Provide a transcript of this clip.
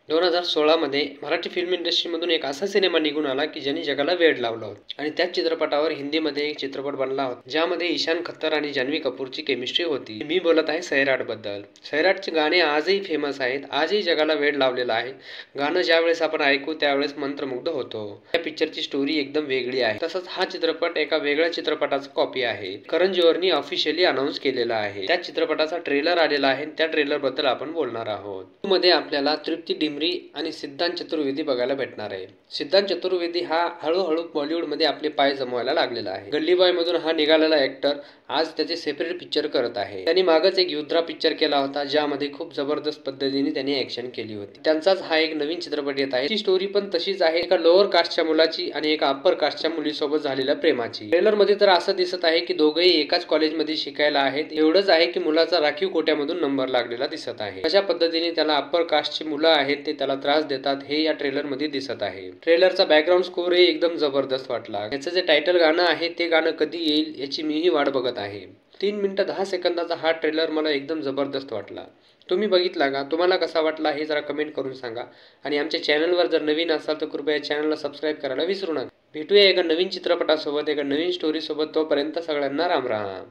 2016 मध्ये मराठी फिल्म इंडस्ट्रीमधून एक असा सिनेमा निघून आला की ज्यांनी जगाला वेड लावलं होतं आणि त्याच चित्रपटावर हिंदीमध्ये एक चित्रपट बनला होता ज्यामध्ये ईशान खत्तर आणि जान्हवी कपूरची केमिस्ट्री होती। मी बोलत आहे सैराट बद्दल। सैराटचे गाणे आजही फेमस आहेत, आजही जगाला वेड लावलेलं आहे। गाणं ज्यावेळेस आपण ऐकू त्यावेळेस मंत्रमुग्ध होतो। या पिक्चरची स्टोरी एकदम वेगळी आहे। तसंच हा चित्रपट एका वेगळ्या चित्रपटाचा कॉपी आहे। करण जोहरनी ऑफिशियली अनाउन्स केलेला आहे। त्या चित्रपटाचा ट्रेलर आलेला आहे, त्या ट्रेलर बद्दल आपण बोलणार आहोत। मध्ये आपल्याला तृप्ती डिमरी आणि सिद्धांत चतुर्वेदी बघायला भेटणार आहे। सिद्धांत चतुर्वेदी हा हळूहळू बॉलिवूडमध्ये आपले पाय जमवायला लागलेला आहे। गल्ली बॉय मधून हा निघालेला ऍक्टर आज त्याचे सेपरेट पिक्चर करत आहे। त्यांनी मागच एक युद्रा पिक्चर केला होता ज्यामध्ये खूप जबरदस्त पद्धतीने त्यांनी ऍक्शन केली होती। त्यांचाच हा एक नवीन चित्रपट येत आहे। ती स्टोरी पण तशीच आहे, एका लोअर कास्टच्या मुलाची आणि एका अप्पर कास्टच्या मुलीसोबत झालेल्या प्रेमाची। ट्रेलर मध्ये तर असं दिसत आहे की दोघेही एकाच कॉलेजमध्ये शिकायला आहेत। एवढंच आहे की मुलाचा राखीव कोट्यामधून नंबर लागलेला दिसत आहे। अशा पद्धतीने त्याला अप्पर कास्टची मुलं आहेत ते त्याला त्रास देतात हे या ट्रेलर मध्ये दिसत आहे। ट्रेलरचा बॅकग्राऊंड स्कोर ही एकदम जबरदस्त वाटला। याचं जे टायटल गाणं आहे ते गाणं कधी येईल याची मीही वाट बघत आहे। 3 मिनिटं 10 सेकंदाचा हा ट्रेलर मला एकदम जबरदस्त वाटला। तुम्ही बघितला का? तुम्हाला कसा वाटला हे जरा कमेंट करून सांगा आणि आमच्या चॅनलवर जर नवीन असाल तर कृपया चॅनलला सबस्क्राईब करायला विसरू नका। भेटूया एका नवीन चित्रपटासोबत, एका नवीन स्टोरी सोबत। तोपर्यंत सगळ्यांना राम राम।